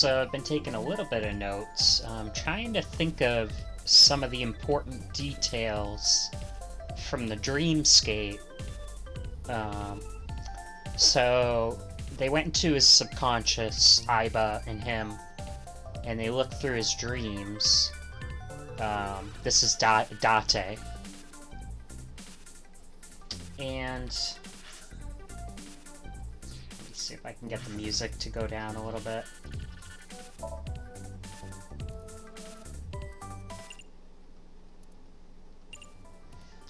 So I've been taking a little bit of notes, trying to think of some of the important details from the dreamscape. Um, so they went into his subconscious, Iba and him, and they looked through his dreams. This is Date. And let me see if I can get the music to go down a little bit.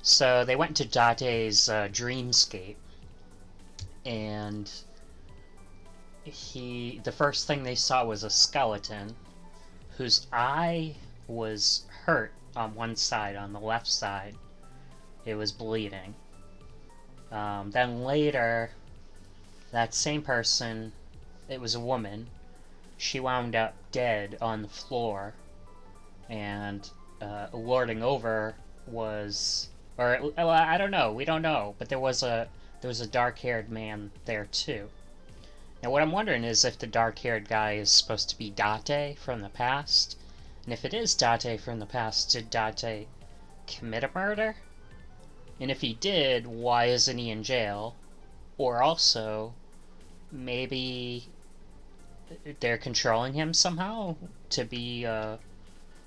So they went to Date's dreamscape, and the first thing they saw was a skeleton whose eye was hurt on one side, on the left side. It was bleeding. Then later, that same person, it was a woman, she wound up dead on the floor, and lording over was, or well, I don't know, we don't know, but there was a dark-haired man there too. Now what I'm wondering is if the dark-haired guy is supposed to be Date from the past, and if it is Date from the past, did Date commit a murder? And if he did, why isn't he in jail? Or also, maybe they're controlling him somehow to be a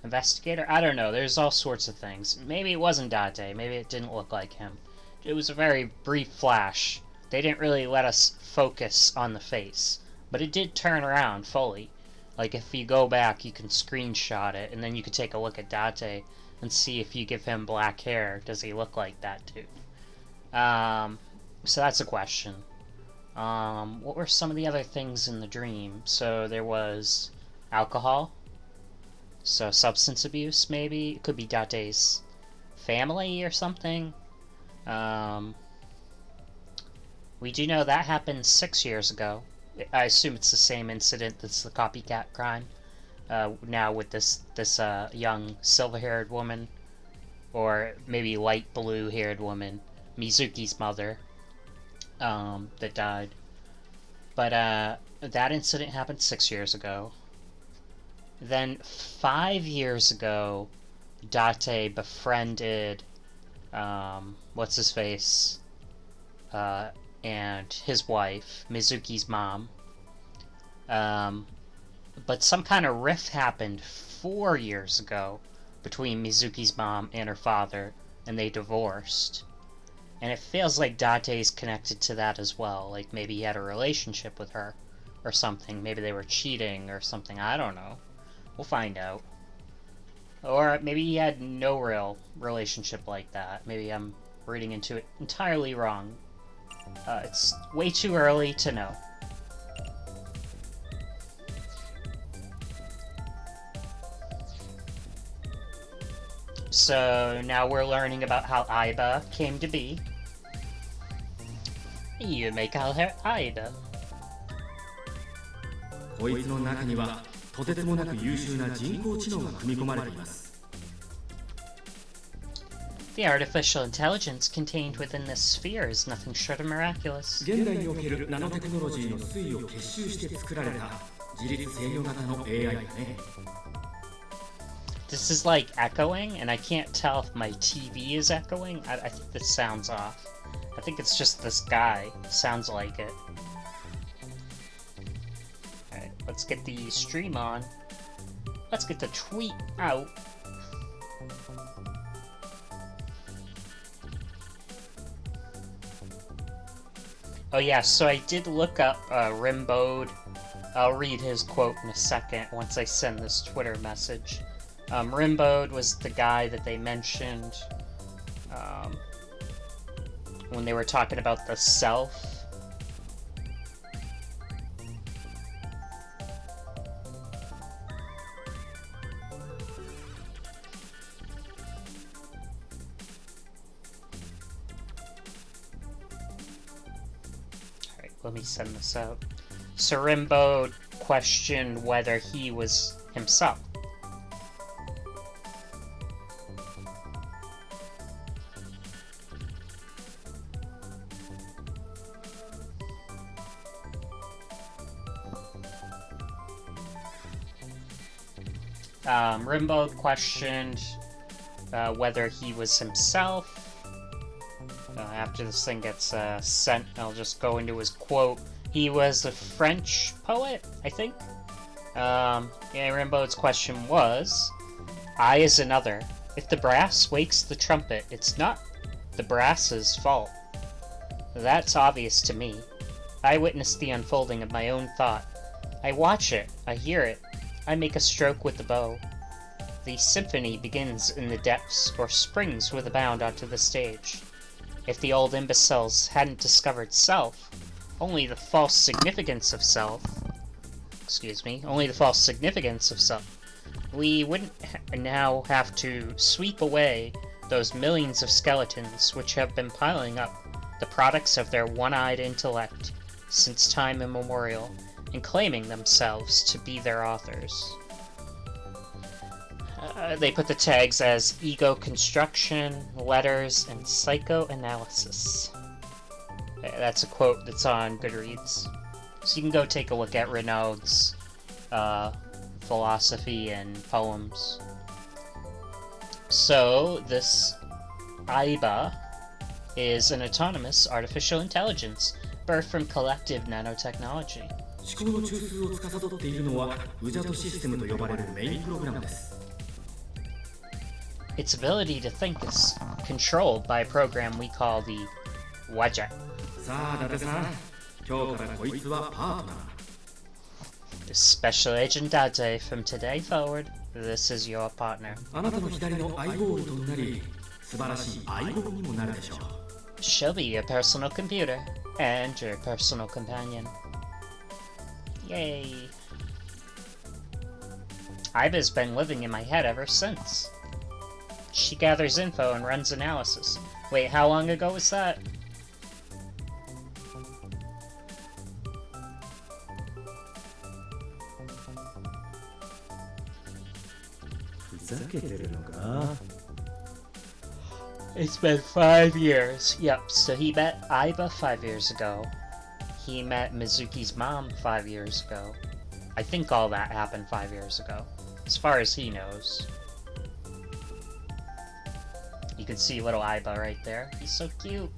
investigator? I don't know, there's all sorts of things. Maybe it wasn't Date, maybe it didn't look like him. It was a very brief flash. They didn't really let us focus on the face, but it did turn around fully. Like if you go back, you can screenshot it, and then you could take a look at Date and see if you give him black hair, does he look like that too? So that's a question. What were some of the other things in the dream? So there was alcohol. So substance abuse, maybe? It could be Date's family or something. We do know that happened 6 years ago. I assume it's the same incident that's the copycat crime. Now with this young silver-haired woman, or maybe light blue-haired woman, Mizuki's mother, that died. But that incident happened 6 years ago. Then 5 years ago, Date befriended what's his face, and his wife, Mizuki's mom. But some kind of rift happened 4 years ago between Mizuki's mom and her father, and they divorced. And it feels like Date's connected to that as well. Like maybe he had a relationship with her or something. Maybe they were cheating or something. I don't know. We'll find out. Or maybe he had no real relationship like that. Maybe I'm reading into it entirely wrong. It's way too early to know. So now we're learning about how Iba came to be. You may call her Iba. こいつの中にはとてつもなく優秀な人工知能が組み込まれています。The artificial intelligence contained within this sphere is nothing short of miraculous. 現代におけるナノテクノロジーの推移を結集して作られた自律制御型の AI だね。This is like echoing, and I can't tell if my TV is echoing. I think this sounds off. I think it's just this guy. Sounds like it. Alright, let's get the stream on. Let's get the tweet out. Oh yeah, so I did look up Rimbode. I'll read his quote in a second once I send this Twitter message. Rimbode was the guy that they mentioned when they were talking about the self. Alright, let me send this out. So Rimbode questioned whether he was himself. Rimbaud questioned whether he was himself. After this thing gets sent, I'll just go into his quote. He was a French poet, I think. Rimbaud's question was, I is another. If the brass wakes the trumpet, it's not the brass's fault. That's obvious to me. I witness the unfolding of my own thought. I watch it, I hear it, I make a stroke with the bow. The symphony begins in the depths, or springs with a bound onto the stage. If the old imbeciles hadn't discovered self, only the false significance of self, we wouldn't now have to sweep away those millions of skeletons which have been piling up, the products of their one-eyed intellect, since time immemorial, and claiming themselves to be their authors. They put the tags as ego construction, letters, and psychoanalysis. That's a quote that's on Goodreads. So you can go take a look at Renaud's philosophy and poems. So, this AIBA is an autonomous artificial intelligence birthed from collective nanotechnology. 思考の中枢を司っているのはウジャトシステムと呼ばれるメインプログラムです。 Its ability to think is controlled by a program we call the WAJA. さあ、伊達さん、今日からこいつはパートナー。 Special Agent Date, from today forward, this is your partner. あなたの左のアイボールとなり、素晴らしい相棒にもなるでしょう。 She'll be your personal computer and your personal companion. Yay. Iba's been living in my head ever since. She gathers info and runs analysis. Wait, how long ago was that? It's been 5 years. Yep, so he met Iba 5 years ago. He met Mizuki's mom 5 years ago. I think all that happened 5 years ago, as far as he knows. You can see little Iba right there. He's so cute.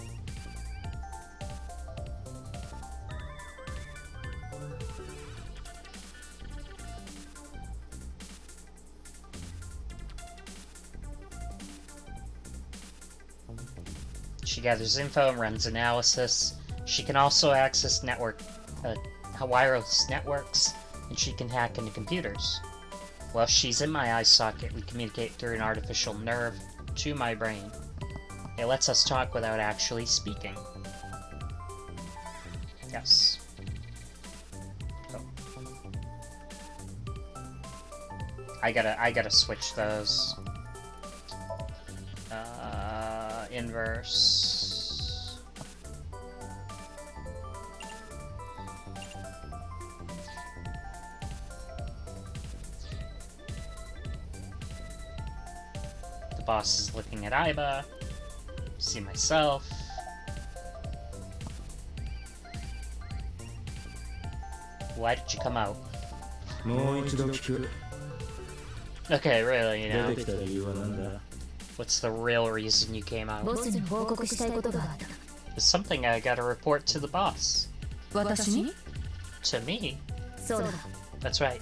She gathers info and runs analysis. She can also access wireless networks, and she can hack into computers. While she's in my eye socket, we communicate through an artificial nerve to my brain. It lets us talk without actually speaking. Yes. Oh. I gotta switch those. Inverse. The boss is looking at Iba. See myself. Why did you come out? Okay, really, you know. What's the real reason you came out? It's something I gotta report to the boss. To me? That's right.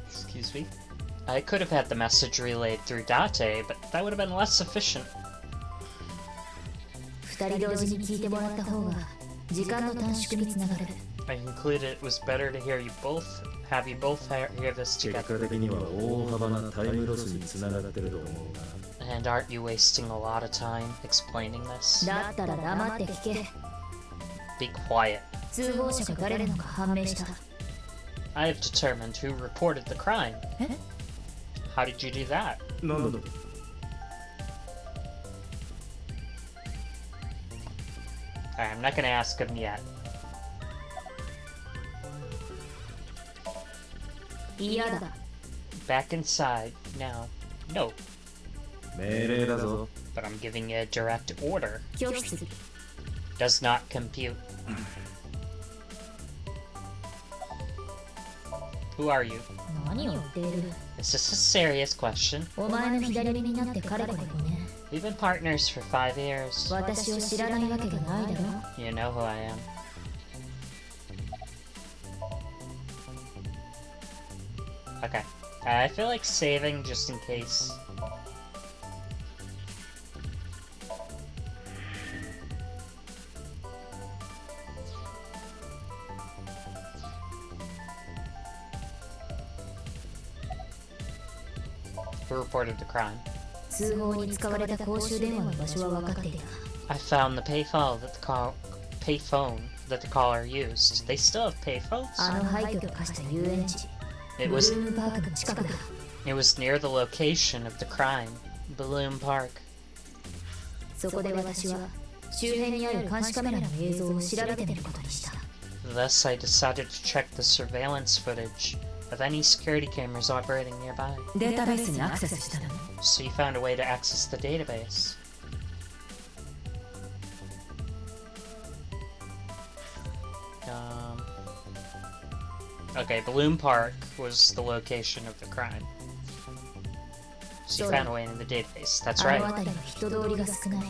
Excuse me? I could have had the message relayed through Date, but that would have been less efficient. I concluded it was better to have you both hear this together. And aren't you wasting a lot of time explaining this? Be quiet. I have determined who reported the crime. How did you do that? I'm not gonna ask him yet. Back inside, now. No. But I'm giving you a direct order. Does not compute. Who are you? 何を言っている Is this a serious question? お前の左耳になってかれこれ5年 We've been partners for 5 years. 私を知らないわけがないだろ You know who I am. Okay. I feel like saving just in case. Who reported the crime? 通報に使われた公衆電話の場所は分かっていた I found the payphone that the caller used. They still have payphones? あの廃墟と化した遊園地 It ブル was ームパークの近くだ it was near the location of the crime, Balloon Park. そこで私は周辺にある監視カメラの映像を調べてみることにした Thus, I decided to check the surveillance footage of any security cameras operating nearby. データベースにアクセスしたの So you found a way to access the database. Okay, Balloon Park was the location of the crime. So you found a way into the database. That's あの right. 辺りは人通りが少ない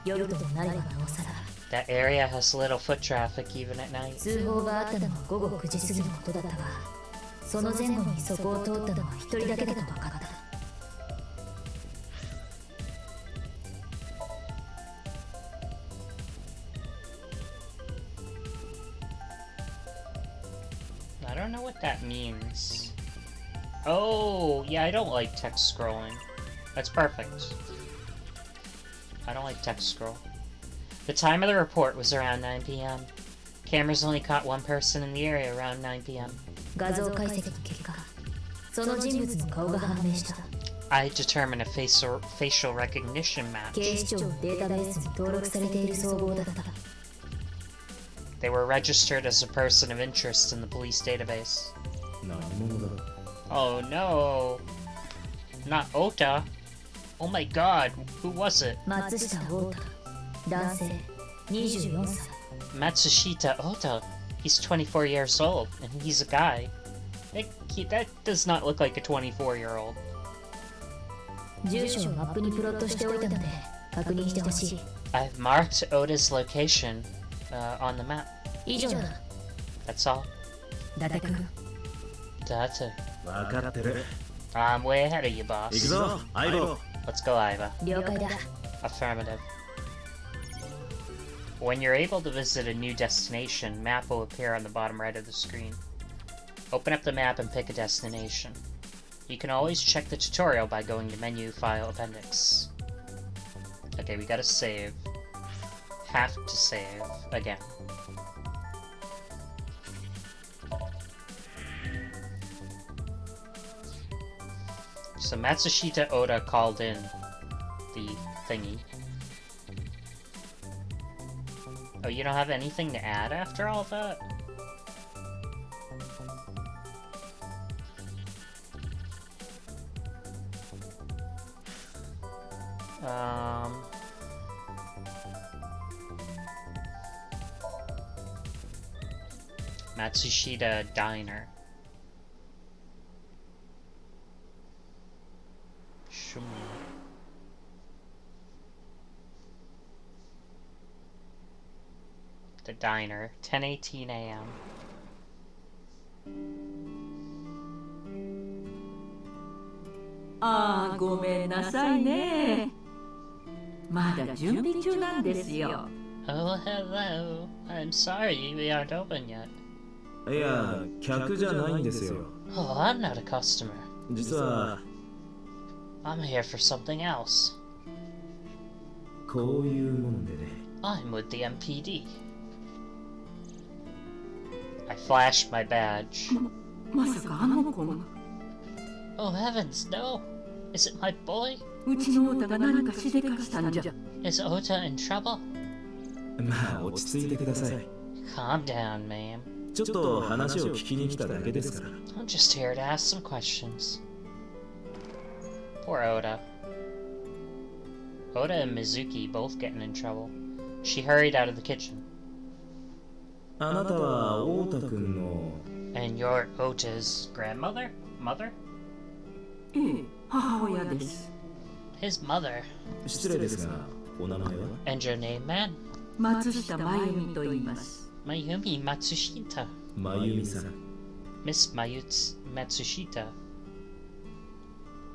夜となればなおさら That area has little foot traffic even at night. 通報があったのは午後9時過ぎのことだったがその前後にそこを通ったのは一人だけだと分かった I don't know what that means. Oh, yeah, I don't like text scrolling. That's perfect. I don't like text scroll. The time of the report was around 9 p.m. Cameras only caught one person in the area around 9 p.m. 画像解析の結果その人物の顔が判明した I determined a facial recognition 警 match. 視庁のデータベースに登録されている総合だった They were registered as a person of interest in the police database. 何者だ Oh no! Not Ota! Oh my god, who was it? 松下太太男性24歳 Matsushita Ota. He's 24 years old, and he's a guy. That does not look like a 24-year-old. 住所をマップにプロットしておいたので確認してほしい I've marked Ota's location on the map. 以上だ That's all. 伊達君 That's it. 分かってる I'm way ahead of you, boss. 行くぞ相棒 Let's go, Iva. 了解だ Affirmative. When you're able to visit a new destination, map will appear on the bottom right of the screen. Open up the map and pick a destination. You can always check the tutorial by going to Menu, File, Appendix. Okay, we gotta save. Have to save again. So Matsushita Oda called in the thingy. Oh, you don't have anything to add after all that? Matsushita Diner. The diner, 10:18 a.m. ああ、ごめんなさいね。まだ準備中なんですよ。Oh, hello. I'm sorry we aren't open yet. いや客じゃないんですよ Oh, I'm not a customer. 実は I'm here for something else. こういうもんでね I'm with the MPD. I flashed my badge. まさかあの子が Oh heavens, no! Is it my boy? うちの太田が何かしでかしたんじゃ。 Is Ota in trouble? まあ落ち着いてください Calm down, ma'am. ちょっと話を聞きに来ただけですから I'm just here to ask some questions. Poor Oda. Oda and Mizuki both getting in trouble. She hurried out of the kitchen. あなたは太田君の And you're Ota's grandmother? Mother? ええ、母親です。 His mother. 失礼ですが、お名前は And your name, man? 松下真由美と言います。 Mayumi Matsushita. 真由美さん。 Miss Matsushita.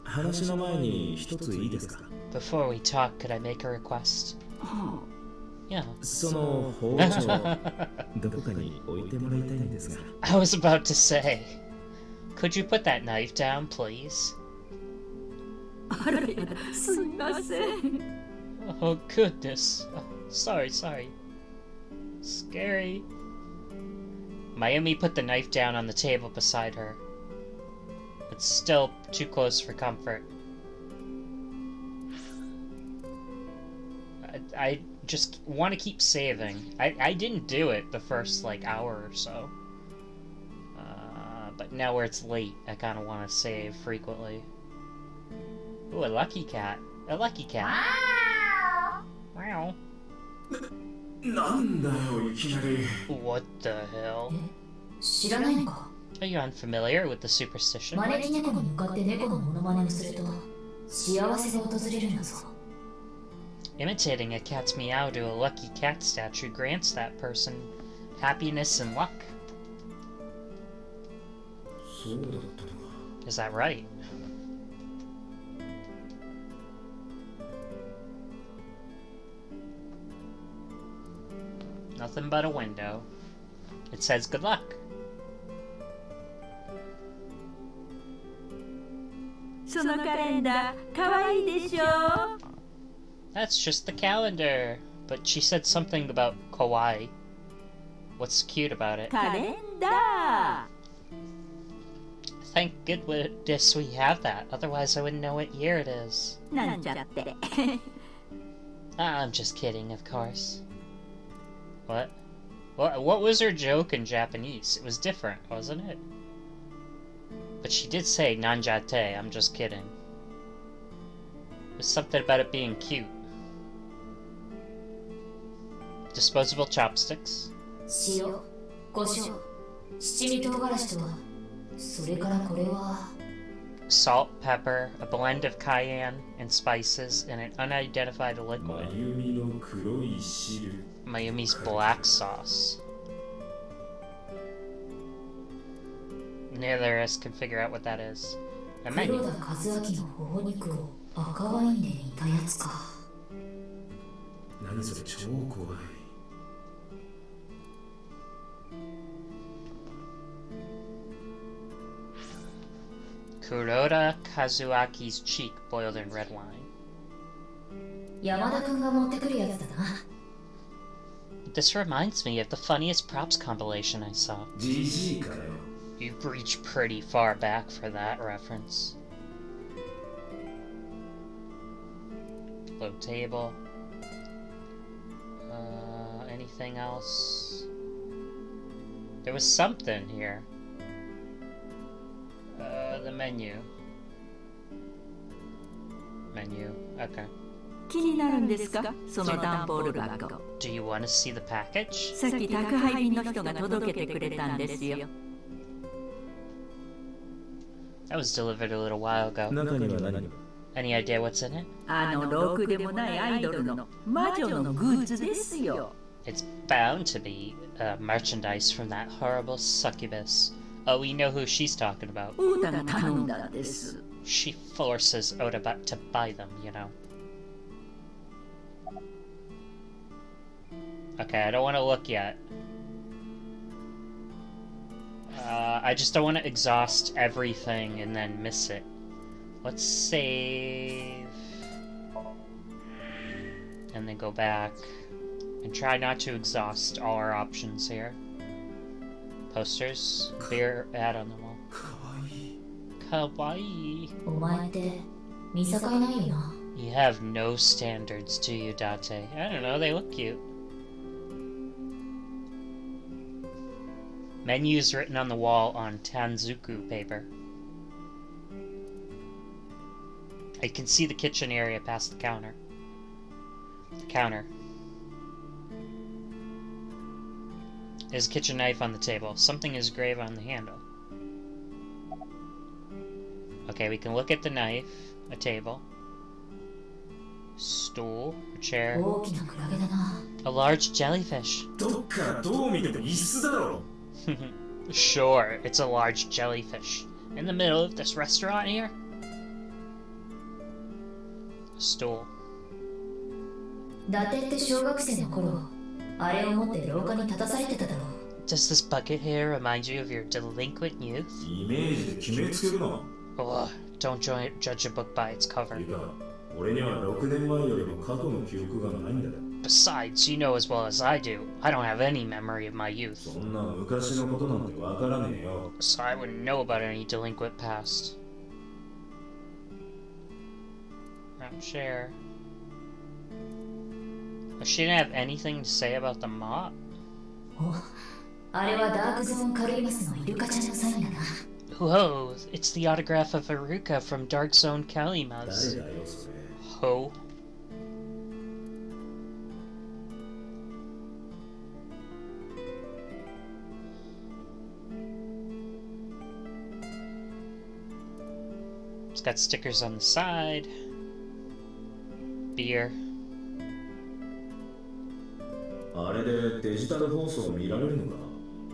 話の前に一ついいですか Before we talk, could I make a request? は Yeah. その包丁、どこかに置いてもらいたいんですが。 I was about to say, could you put that knife down, please? あ、あらやだ、すみません。 Oh, goodness. Oh, sorry. Scary. Mayumi put the knife down on the table beside her. It's still too close for comfort. I just want to keep saving. I didn't do it the first, like, hour or so. But now where it's late, I kind of want to save frequently. Ooh, a lucky cat. A lucky cat. Wow. なんだよ、いきなり。 What the hell? 知らないのか Are you unfamiliar with the superstition? 招き猫に向かって猫のモノマネをすると幸せが訪れるんだぞ Imitating a cat's meow to a lucky cat statue grants that person happiness and luck. そうだったのか。 Is that right? Nothing but a window. It says good luck. そのカレンダー、かわいいでしょ。 That's just the calendar. But she said something about kawaii. What's cute about it? カレンダ Thank goodness we have that. Otherwise, I wouldn't know what year it is. ーなんちゃって。 I'm just kidding, of course. What? What was her joke in Japanese? It was different, wasn't it? But she did say nanjate, I'm just kidding. There's something about it being cute. Disposable chopsticks. 塩、胡椒、七味唐辛子とはそれからこれは Salt, pepper, a blend of cayenne and spices, and an unidentified 真 liquid. 由美の黒い汁。 Mayumi's black sauce. Neither of us can figure out what that is. A 黒 menu. 田和明の頬肉を赤ワインで煮たやつか何それ、超怖い。 Kuroda Kazuaki's cheek boiled in red wine. 山田くんが持ってくるやつだな This reminds me of the funniest props compilation I saw. じじいかよ。 You've reached pretty far back for that reference. Low table. Anything else? There was something here. The menu. Menu. Okay. 気になるんですか、その段ボール箱。 Do you want to see the package? さっき宅配便の人が届けてくれたんですよ。 That was delivered a little while ago. 中には何が Any idea what's in it? あのろくでもないアイドルの魔女のグッズですよ。 It's bound to be merchandise from that horrible succubus. Oh, we know who she's talking about. ウータが頼んだんです。 She forces Oda to buy them, you know. Okay, I don't want to look yet. I just don't want to exhaust everything and then miss it. Let's save. And then go back. And try not to exhaust all our options here. Posters. Beer ad on the wall. かわいい。 Kawaii. お前って見境ないよな You have no standards, do you, Date? I don't know, they look cute. Menus written on the wall on Tanzuku paper. I can see the kitchen area past the counter. There's a kitchen knife on the table. Something is grave on the handle. Okay, we can look at the knife, a table, stool, a chair, 大きなクラゲだな。 a large jellyfish. どっからどう見ても椅子だろ。 Sure, it's a large jellyfish. In the middle of this restaurant here? Stool. 伊達って小学生の頃、あれを持って廊下に立たされてただろう。 Does this bucket here remind you of your delinquent youth? イメージで決めつけるな。 Ugh, don't judge a book by its cover. いいか、俺には6年前よりも過去の記憶がないんだ。 Besides, you know as well as I do, I don't have any memory of my youth. そんな昔のことなんてわからねえよ。 So I wouldn't know about any delinquent past. Round chair. She didn't have anything to say about the mop? お、あれはダークゾーンカルイマスのイルカちゃんのサインだな。 Whoa, it's the autograph of Haruka from Dark Zone Kalimas. 誰だよそれ。 Ho. It's got stickers on the side. Beer. あれでデジタル放送見られるのか。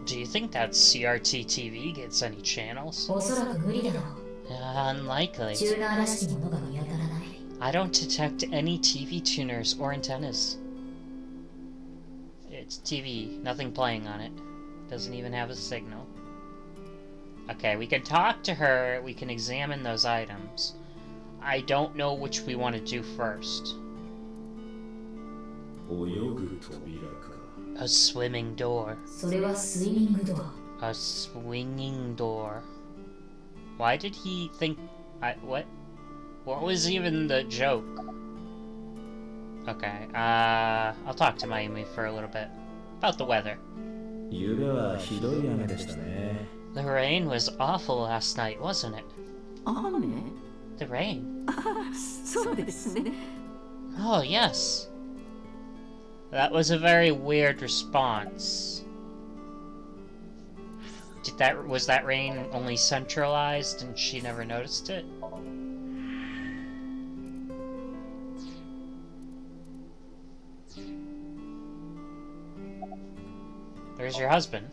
Do you think that CRT TV gets any channels? おそらく無理だろう。 Unlikely. チューナーらしきものが見当たらない。 I don't detect any TV tuners or antennas. It's TV, nothing playing on it. Doesn't even have a signal. Okay, we can talk to her, we can examine those items. I don't know which we want to do first. 泳ぐ扉か。 A swimming door. それはスイミングドア。 A swinging door. Why did he think... what? What was even the joke? Okay, I'll talk to Mayumi for a little bit. About the weather. 夕べはひどい雨でしたね。 The rain was awful last night, wasn't it? 雨？ The rain? そうですね。 Oh, yes. That was a very weird response. Was that rain only centralized and she never noticed it? There's your husband.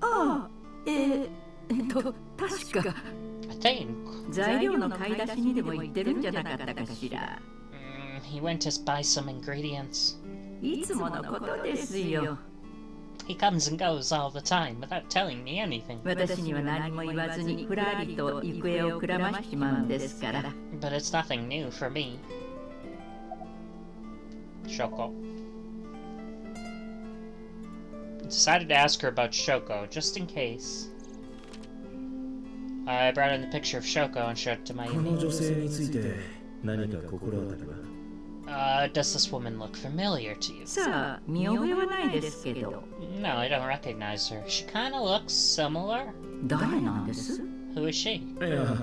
ああ、確か I think. 材料の買い出しにでも行ってるんじゃなかったかしら。He went to buy some ingredients. いつものことですよ。 He comes and goes all the time without telling me anything. 私には何も言わずにふらりと行方をくらましちまうんですから。 But it's nothing new for me. Shoko. Decided to ask her about Shoko, just in case. I brought in the picture of Shoko and showed it to この Mayumi. 女性について何か心当たりは。 Does this woman look familiar to you? さあ、見覚えはないですけど。 No, I don't recognize her. She kinda looks similar. 誰なんです？ Who is she? いや、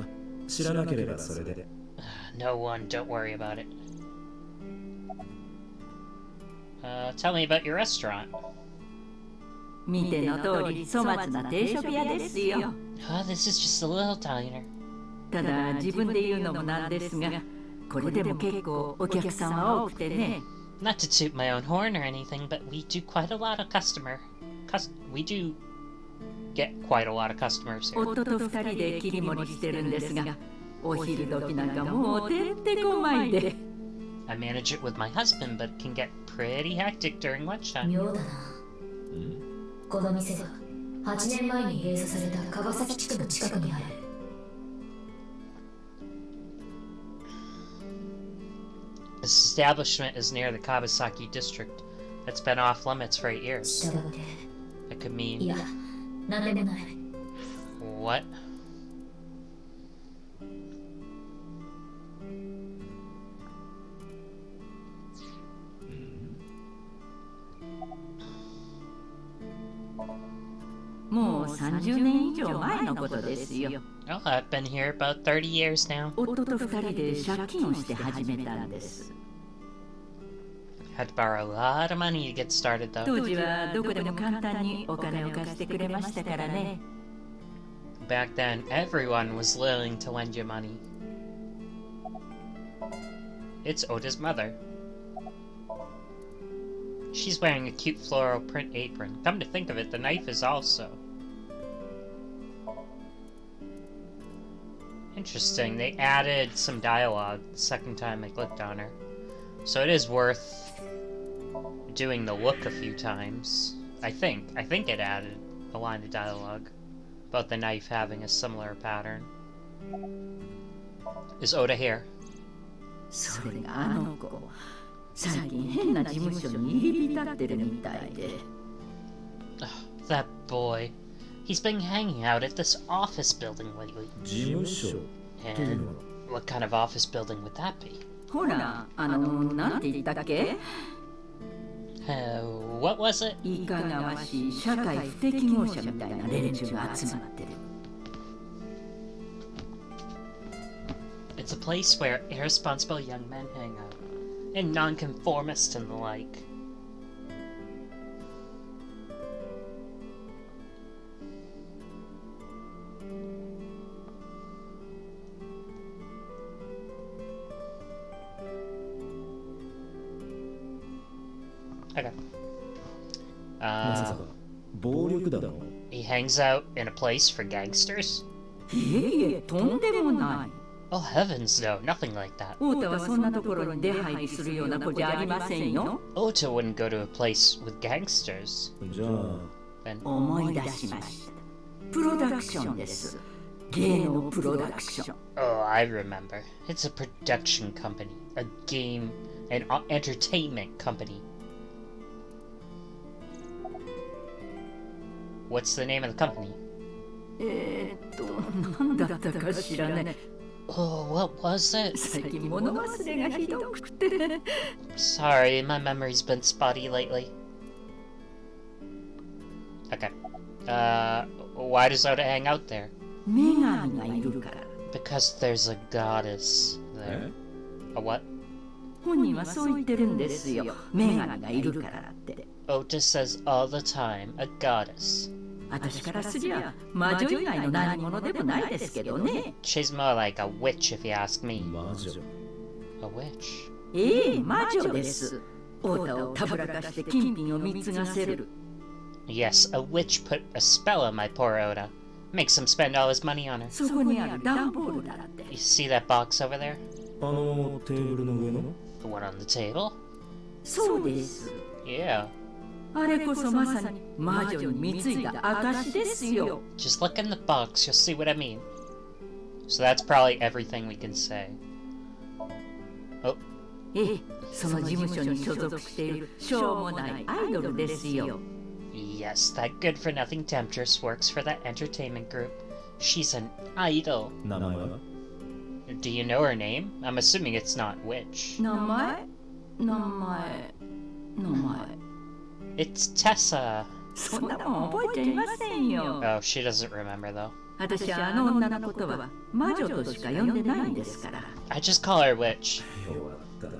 知らなければそれで。 No one, don't worry about it. Tell me about your restaurant. 見ての通り粗末な定食屋ですよ。 This is just a little diner. ただ自分で言うのもなんですが、これでも結構お客さんは多くてね。 Not to toot my own horn or anything, but we do quite a lot of we do get quite a lot of customers here. 夫と二人で切り盛りしてるんですが、お昼時なんかもうてんてこまいで。 I manage it with my husband, but it can get pretty hectic during lunchtime. 妙だな。この店は8年前に閉鎖された川崎地区の近くにある。 This establishment is near the Kawasaki district. It's been off limits for 8 years. 従って、 It could い mean や、なんでもない。 what?もう30年以上前のことですよ。 Oh, I've been here about 30 years now. 夫と二人で借金をして始めたんです。Had to borrow a lot of money to get started, though. 当時はどこでも簡単にお金を貸してくれましたからね。Back then, everyone was willing to lend you money. It's Oda's mother. She's wearing a cute floral print apron. Come to think of it, the knife is also. Interesting, they added some dialogue the second time I clicked on her. So it is worth doing the look a few times. I think it added a line of dialogue about the knife having a similar pattern. Is Oda here? それがあの子、最近変な事務所に入り浸ってるみたいで。That boy. He's been hanging out at this office building lately. 事務所 And what kind of office building would that be? ほら、なんて言ったっけ？ What was it? いかがわしい社会不適合者みたいな連中が集まってる。It's a place where irresponsible young men hang out, and nonconformists and the like. Okay. まさか暴力団の He hangs out in a place for gangsters? いえいえ、とんでもない。 Oh heavens, no, nothing like that. オータはそんなところに出入りするような子じゃありませんよ。 Ota wouldn't go to a place with gangsters. じゃあ Then 思い出しました。プロダクションです。芸能プロダクション。 oh, I remember. It's a production company, a game and entertainment company. What's the name of the company? なんだったか知らない。 Oh, what was it? 最近物忘れがひどくて。 Sorry, my memory's been spotty lately. Okay. Why does Oda hang out there? 女神がいるから。 Because there's a goddess there. A what? 本人はそう言ってるんですよ。女神がいるからって。 Ota says all the time, a goddess. 私からすりゃ魔女以外の何者でもないですけどね。 She's more like a witch if you ask me. 魔女 A witch? ええ、魔女です。オータをたぶらかして金品を貢がせる。 Yes, a witch put a spell on my poor Oda. Makes him spend all his money on her. そこにある段ボールだって。 You see that box over there? あのテーブルの上の The one on the table? そうです。 Yeah. あれこそまさに魔女に貢いだ証ですよ。 Just look in the box, you'll see what I mean. So that's probably everything we can say. Oh, ええ、その事務所に所属しているしょうもないアイドルですよ。 yes, that good-for-nothing temptress works for that entertainment group. She's an idol. 名前は Do you know her name? I'm assuming it's not witch. 名前 It's Tesa. そんなもん覚えちゃいませんよ。 Oh, she doesn't remember though. 私はあの女のことは魔女としか呼んでないんですから。 I just call her witch. 弱ったな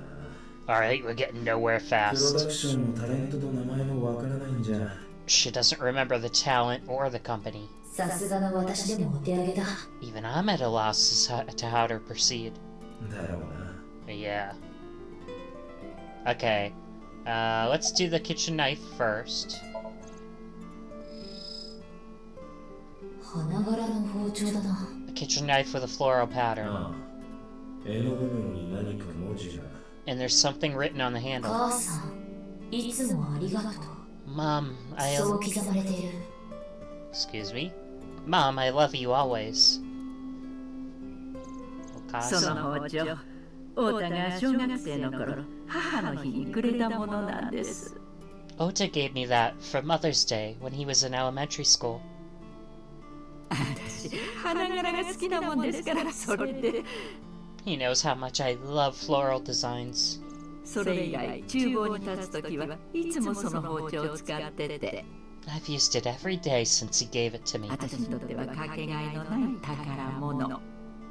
Alright, we're getting nowhere プロダ fast. クションのタレントの名前もわからないんじゃ She doesn't remember the talent or the company. さすがの私でもお手上げだ。 Even I'm at a loss to how to proceed. だろうな Yeah. Okay. Let's do the kitchen knife first. 花柄の包丁だな。 The kitchen knife with a floral pattern. ああ絵の部分に何か文字が And there's something written on the handle. 母さん、いつもありがとう。 Mom, そう刻まれている。 Excuse me? Mom, I love you always. お母そさん。の包丁、オータが小学生の頃、母の日にくれたものなんです。 Ota gave me that for Mother's Day when he was in elementary school. 私、花柄が好きなもんですから、それで。 He knows how much I love floral designs. それ以来、厨房に立つときはいつもその包丁を使ってて、 I've used it every day since he gave it to me. 私にとってはかけがえのない宝物。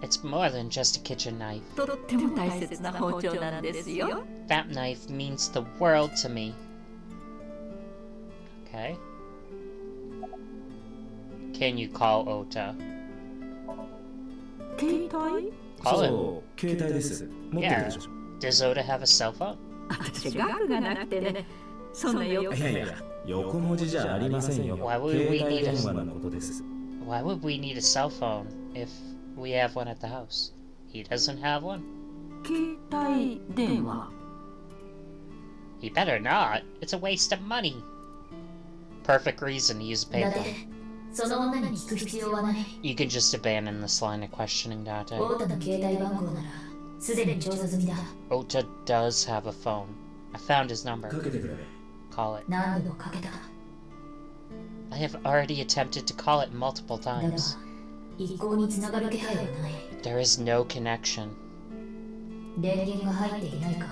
It's more than just a kitchen knife. とっても大切な包丁なんですよ。 That knife means the world to me. Okay. Can you call Ota? 携帯 Call him. そう携帯です持ってるでしょ Does Ota have a cell phone? 私額がなくてね。そんなよく。いやいや横文字じゃありませんよ Why would 携 we 帯 need 電 a... 話のことです Why would we need a cell phone if we have one at the house? He doesn't have one? 携帯電話。 He better not. It's a waste of money. Perfect reason to use a だって payphone. その女に聞く必要はない。 You can just abandon this line of questioning, Date. オータの携帯番号ならすでに調査済みだ。 Ota does have a phone. I found his か number. けてくれ Call it. 何度もかけた。 I have already attempted to call it multiple だが times. 一向に繋がる気配はない。 There is no connection. 電源が入っていないか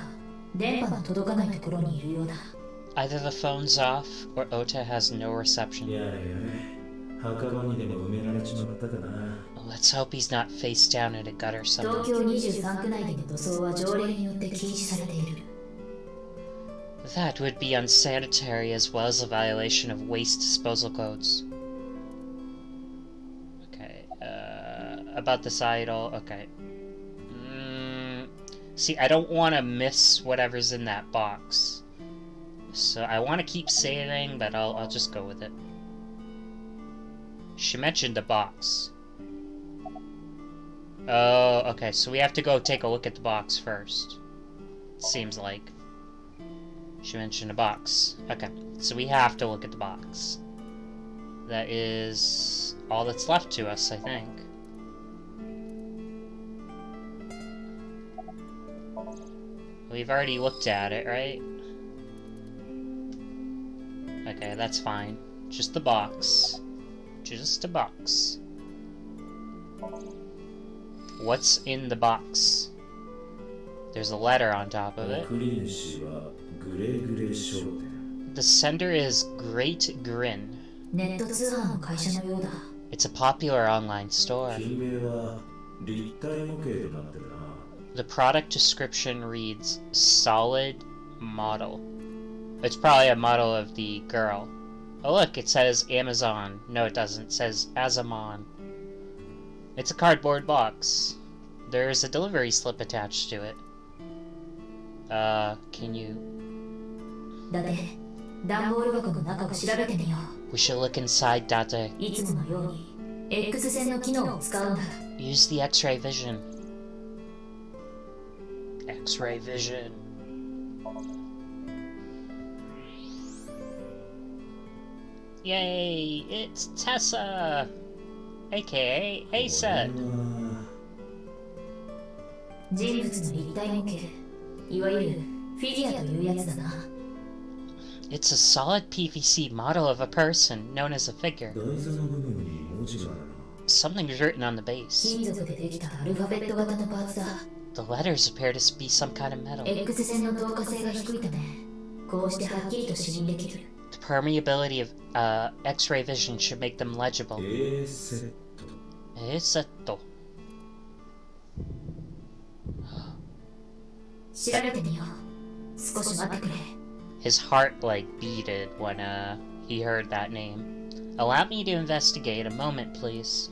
電波の届かないところにいるようだ。 Either the phone's off or Ota has no や reception. れやれ墓場にでも埋められちまったかな Let's hope he's not face down in a gutter 東 somewhere. 京23区内での塗装は条例によって禁止されている。 That would be unsanitary as well as a violation of waste disposal codes. Okay, about this idol, okay. See, I don't want to miss whatever's in that box. So I want to keep saving, but I'll just go with it. She mentioned a box. Oh, okay, so we have to go take a look at the box first. Seems like. She mentioned a box. Okay, so we have to look at the box. That is all that's left to us, I think. We've already looked at it, right? Okay, that's fine. Just the box. Just a box. What's in the box? There's a letter on top of it. 送り主はグレグレ商店 The sender is Great Grin. ネット通販の会社のようだ。 It's a popular online store. 品名は立体模型となってるな The product description reads solid model. It's probably a model of the girl. Oh look, it says Amazon. No, it doesn't. It says Azamon. It's a cardboard box. There's a delivery slip attached to it. Can you... だって段ボール箱の中を調べてみよ We should look inside, Date. う。いつものように X 線の機能を使うんだ。 Use the X-ray vision. X-ray vision. Yay! It's Tesa! AKA これ Asa! は人物の立体模型。いわゆるフィギュアというやつだな。 It's a solid PVC model of a person, known as a figure. 台座の部分に文字があるな Something's written on the base. 金属でできたアルファベット型のパーツだ。 The letters appear to be some kind of metal. X 線の透過性が低いため、こうしてはっきりと視認できる。 The permeability of X-ray vision should make them legible. A セット Esetto. 調べてみよう。少し待ってくれ。 His heart beated when he heard that name. Allow me to investigate. A moment, please.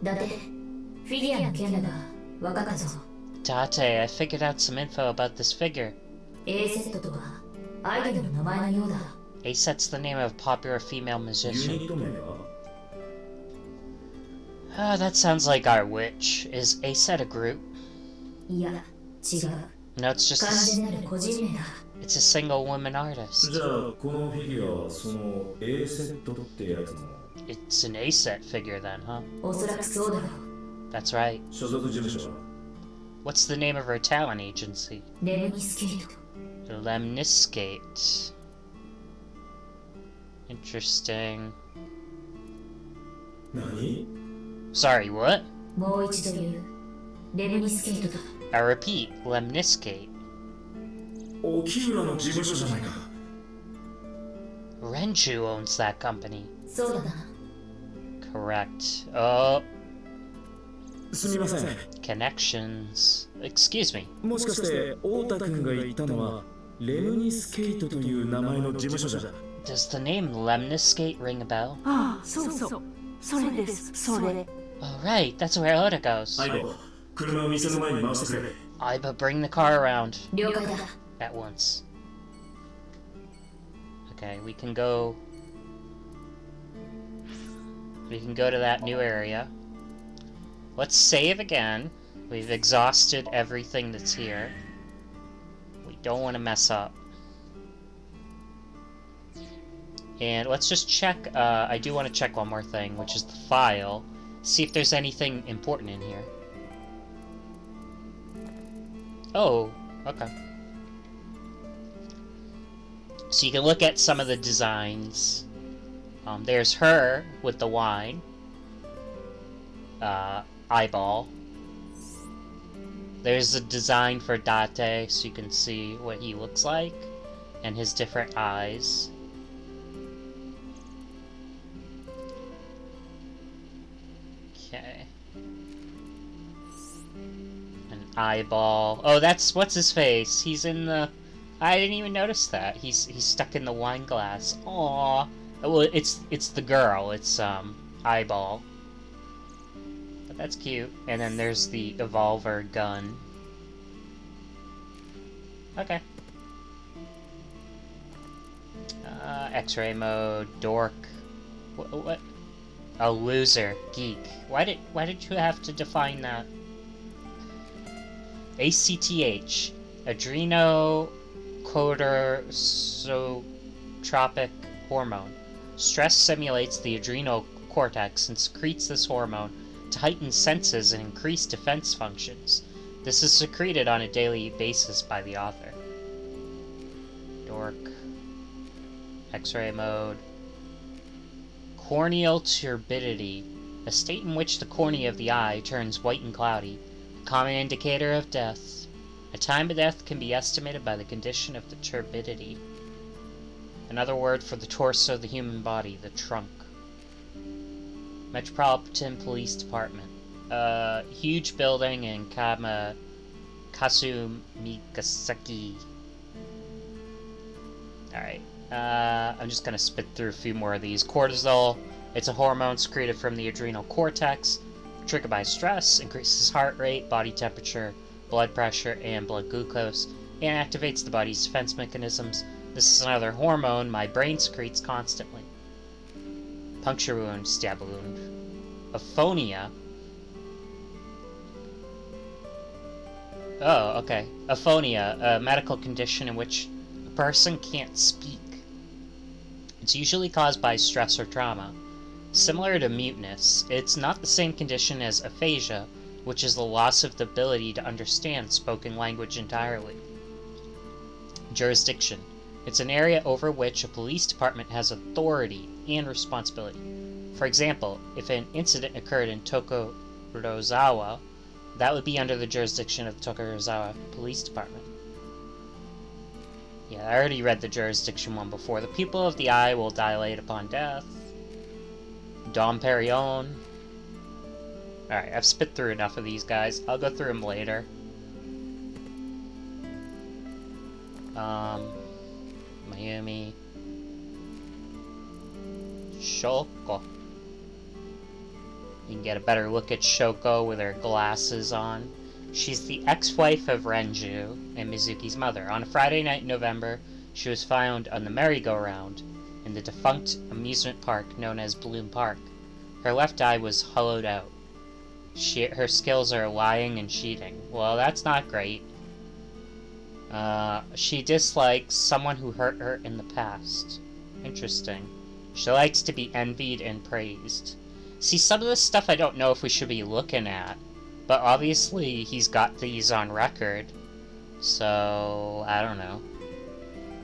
だってフィギュアの件だが分かったぞ。 Date, I figured out some info about this figure. A セットとはアイドルの名前のようだ。 Aset's the name of a popular female ユニ musician. ット名は That sounds like our witch. Is Aset a group? いや、違う。 No, it's just 完全なる個人名だ。 it's a single woman じ artist. ゃあこのフィギュアはその A セットってやつの It's an Aset figure then, huh? おそらくそうだろう。 That's right. 所属事務所は What's the name of her talent agency? レムニスケート。 Lemniscate. Interesting. 何 Sorry, what? もう一度言う。レムニスケートだ。 I repeat, Lemniscate. 沖浦の事務所じゃないか Renju owns that company. そうだな。Correct. Oh, すみません。 connections. Excuse me. もしかして太田君が言ったのはレムニスケイトという名前の事務所じゃ。 Does the name Lemniscate ring a bell? ああ、そうそう。それです、それ。 Oh, right, that's where Oda goes. 相棒、車を店の前に回してくれ。 Aiba, bring the car around 了解だ。 at once. Okay, we can go to that new area. Let's save again. We've exhausted everything that's here. We don't want to mess up. And let's just check, I do want to check one more thing, which is the file. See if there's anything important in here. Oh, okay. So you can look at some of the designs. There's her with the wine. Eyeball. There's a design for Date, so you can see what he looks like. And his different eyes. Okay. An eyeball. Oh, that's what's his face. He's in the. I didn't even notice that. He's stuck in the wine glass. Aww. Well, it's the girl. It's eyeball. But that's cute. And then there's the evolver gun. Okay. X-ray mode. Dork. What? Oh, loser. Geek. Why did you have to define that? ACTH. Adrenocorticotropic hormone. Stress stimulates the adrenal cortex and secretes this hormone to heighten senses and increase defense functions. This is secreted on a daily basis by the author. Dork. X-ray mode. Corneal turbidity, a state in which the cornea of the eye turns white and cloudy, a common indicator of death. A time of death can be estimated by the condition of the turbidity. Another word for the torso of the human body, the trunk. Metropolitan Police Department. Huge building in Kasumigaseki. Alright. I'm just gonna spit through a few more of these. Cortisol. It's a hormone secreted from the adrenal cortex. Triggered by stress, increases heart rate, body temperature, blood pressure, and blood glucose, and activates the body's defense mechanisms. This is another hormone my brain secretes constantly. Puncture wound, stab wound. Aphonia. Oh, okay. Aphonia, a medical condition in which a person can't speak. It's usually caused by stress or trauma. Similar to muteness, it's not the same condition as aphasia, which is the loss of the ability to understand spoken language entirely. Jurisdiction. It's an area over which a police department has authority and responsibility. For example, if an incident occurred in Tokorozawa, that would be under the jurisdiction of the Tokorozawa Police Department. Yeah, I already read the jurisdiction one before. The pupil of the eye will dilate upon death. Dom Perignon. Alright, I've spit through enough of these guys. I'll go through them later. Mayumi. Shoko. You can get a better look at Shoko with her glasses on. She's the ex-wife of Renju and Mizuki's mother. On a Friday night in November, she was found on the merry-go-round in the defunct amusement park known as Bloom Park. Her left eye was hollowed out. Her skills are lying and cheating. Well, that's not great. She dislikes someone who hurt her in the past. Interesting. She likes to be envied and praised. See, some of this stuff I don't know if we should be looking at. But obviously, he's got these on record. So, I don't know.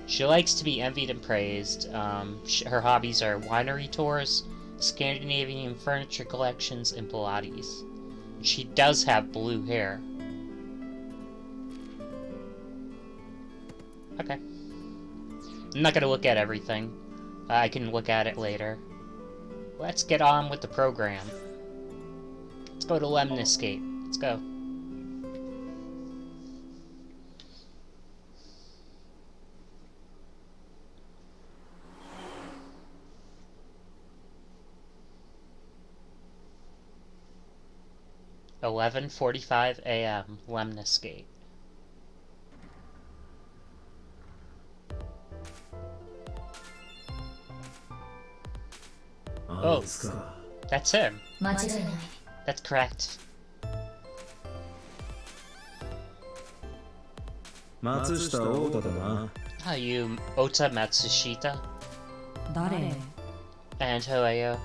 She likes to be envied and praised. Her hobbies are winery tours, Scandinavian furniture collections, and Pilates. She does have blue hair. Okay. I'm not gonna look at everything. I can look at it later. let's get on with the program. Let's go to Lemniscape. Let's go. "11:45 a.m. Lemniscape." Oh, that's him. 間違いない。 That's correct. 松下太田だな。 Are you Ota Matsushita? 誰？ And who are you?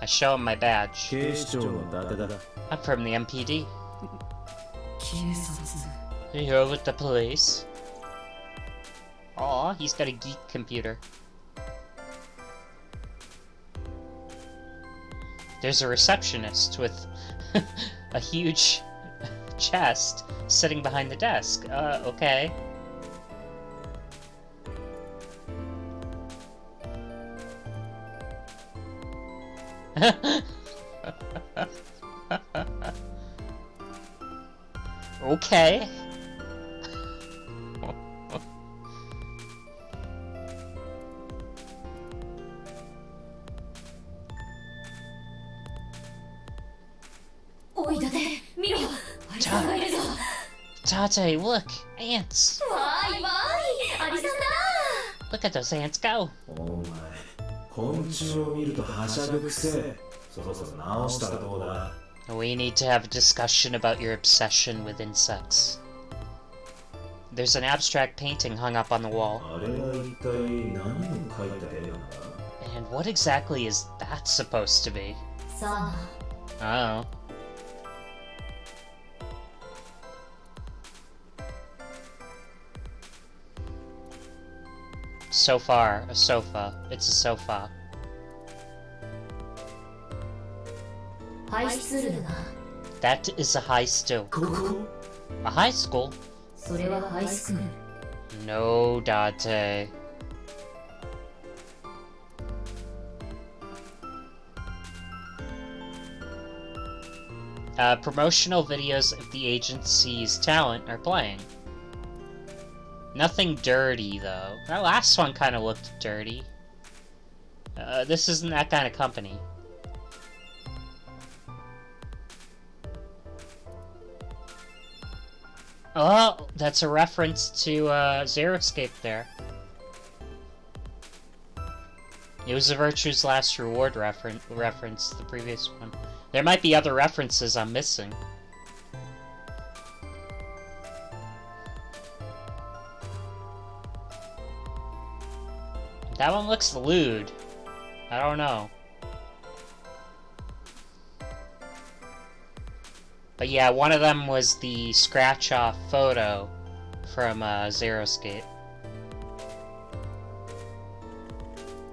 I show him my badge. 警視庁の伊達だ。 I'm from the MPD. 警察。 You're with the police? Aw, he's got a geek computer. There's a receptionist with a huge chest sitting behind the desk. Okay. Okay. Tate, look! Ants! Look at those ants go! お前、昆虫を見るとはしゃぐくせ。そろそろ直したらどうだ。 We need to have a discussion about your obsession with insects. There's an abstract painting hung up on the wall. あれは一体何を描いた絵なんだ。 And what exactly is that supposed to be? さあな。 Oh. So far, a sofa. It's a sofa. ハイスクールだな。 That is a high stool. ここ A high school? それはハイスクール。 No, Date. Promotional videos of the agency's talent are playing. Nothing dirty, though. That last one kind of looked dirty. This isn't that kind of company. Oh, that's a reference to Xeroscape there. It was the Virtue's Last Reward reference, the previous one. There might be other references I'm missing. That one looks lewd. I don't know. But yeah, one of them was the scratch-off photo from Xeroscape.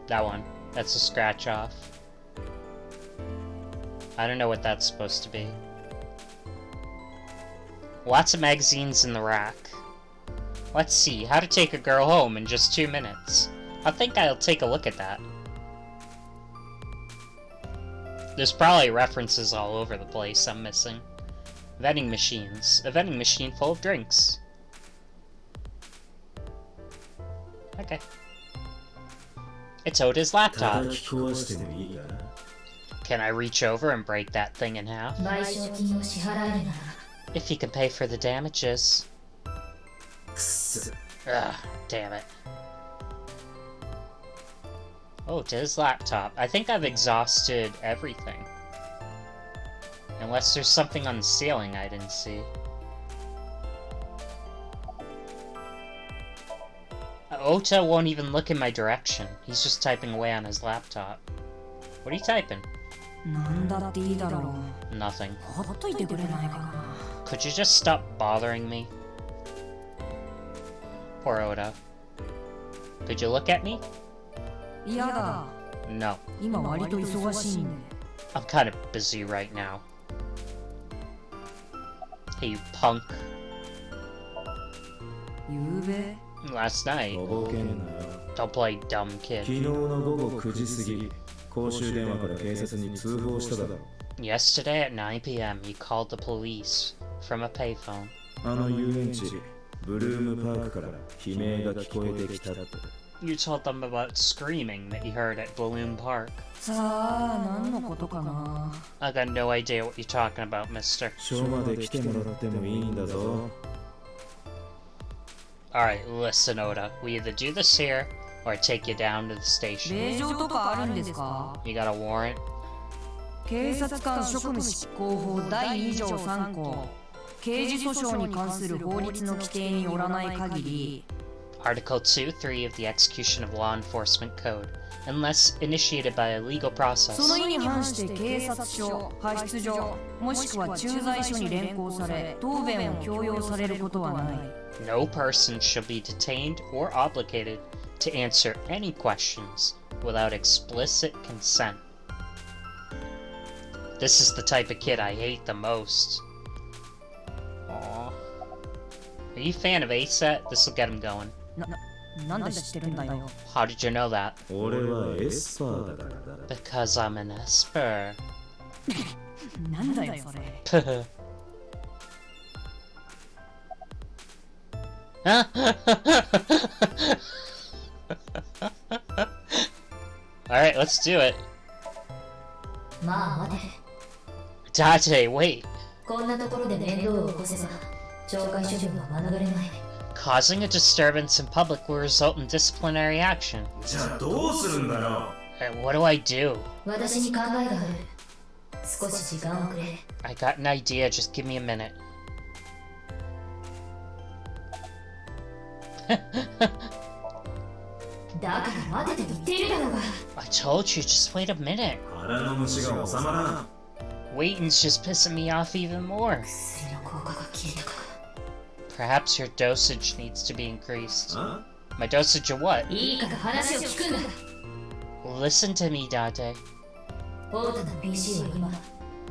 That one. That's a scratch-off. I don't know what that's supposed to be. Lots of magazines in the rack. Let's see, how to take a girl home in just 2 minutes. I think I'll take a look at that. There's probably references all over the place I'm missing. Vending machines. A vending machine full of drinks. Okay. It's Oda's laptop. 叩き壊してもいいかな。 Can I reach over and break that thing in half? 賠償金を支払えるなら。 If he can pay for the damages. くっそ。 Ugh, damn it. Oh, to his laptop. I think I've exhausted everything. Unless there's something on the ceiling I didn't see. Ota won't even look in my direction. He's just typing away on his laptop. What are you typing? なんだっていいだろう。 Nothing. ほっといてくれないかな。 Could you just stop bothering me? Poor Oda. Could you look at me? 嫌だ。 No. 今割と忙しいんで。 I'm kind of busy right now. Hey, you punk. ゆうべ Last night. とぼけんなよ。 Don't play dumb 昨 kid. 日の午後9時過ぎ、公衆電話から警察に通報しただろ。 Yesterday at 9 p.m. you called the police from a payphone. あの遊園地ブルームパークから悲鳴が聞こえてきたって。 You told them about screaming that you heard at Balloon Park. さあ、何のことかな。 I got no idea what you're talking about, mister. ショーまで来てもらってもいいんだぞ。 Alright, listen, Oda. We either do this here, or take you down to the station. 令状とかあるんですか？ You got a warrant? 警察官職務執行法第2条3項。刑事訴訟に関する法律の規定によらない限り。 Article 2-3 of the Execution of Law Enforcement Code, unless initiated by a legal process. その意に反して警察署、派出所、もしくは駐在所に連行され、答弁を強要されることはない。 No person shall be detained or obligated to answer any questions without explicit consent. This is the type of kid I hate the most. Aww. Are you a fan of ASET? This'll get him going. なんで知ってるんだよ。 How did you know that? 俺はエスパーだからだ。 Because I'm an esper. なんだよそれ。Alright, let's do it. まあ待て。 Date, wait. こんなところで面倒を起こせば懲戒処分は免れない。 Causing a disturbance in public will result in disciplinary action. じゃあどうするんだよ。 What do I do? 私に考えがある。少し時間をくれ。 I got an idea, just give me a minute. だから待てと言っているだろうが。 I told you, just wait a minute. 腹の虫が収まらん。 Waiting's just pissing me off even more. 薬の効果が消えたか。 Perhaps your dosage needs to be increased. あ My dosage of what? いいから話を聞くんだ。 Listen to me, Date. オータの PC は今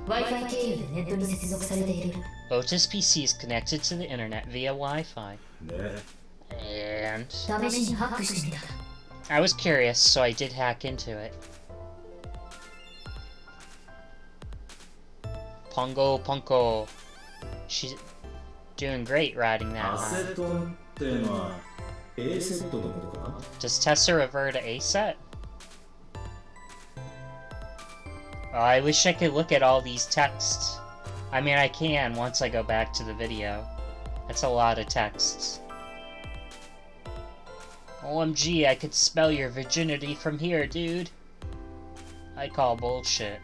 Wi-Fi 経由でネットに接続されている。 Ota's PC is connected to the internet via Wi-Fi. で And 試しにハックしてみた。 I was curious, so I did hack into it. Pongo. She's doing great riding that ア high. セトンってのは A セットのことか。 Does Tesa revert to A-set? Oh, I wish I could look at all these texts. I mean, I can once I go back to the video. That's a lot of texts. OMG, I could smell your virginity from here, dude. I call bullshit.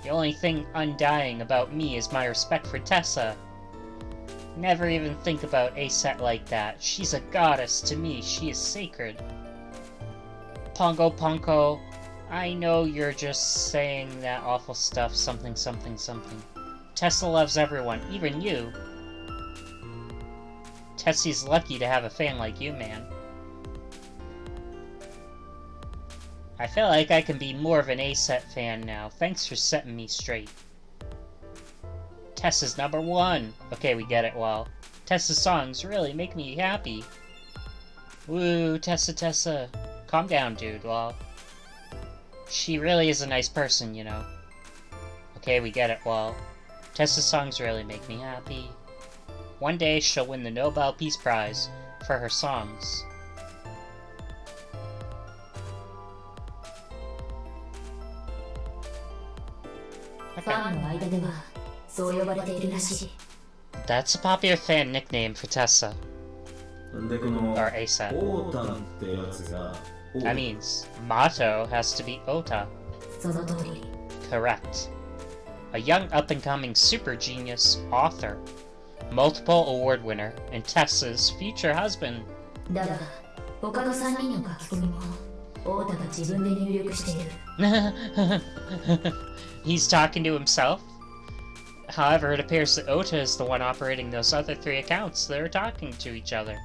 The only thing undying about me is my respect for Tesa. Never even think about A-set like that. She's a goddess to me. She is sacred. Pongo, I know you're just saying that awful stuff, something. Tesa loves everyone, even you. Tessie's lucky to have a fan like you, man. I feel like I can be more of an A-set fan now. Thanks for setting me straight. Tessa's #1. Okay, we get it, well. Tessa's songs really make me happy. Woo, Tesa. Calm down, dude, well. She really is a nice person, you know. Okay, we get it, well. Tessa's songs really make me happy. One day she'll win the Nobel Peace Prize for her songs. That's a popular fan nickname for Tesa. でこの Or A-set. オータンってやつが That means motto has to be Ota. その通り。 Correct. A young up-and-coming super genius author, multiple award winner, and Tessa's future husband. だが、他の3人の書き込みも、オータが自分で入力している。He's talking to himself. However, it appears that Ota is the one operating those other 3 accounts that are talking to each other.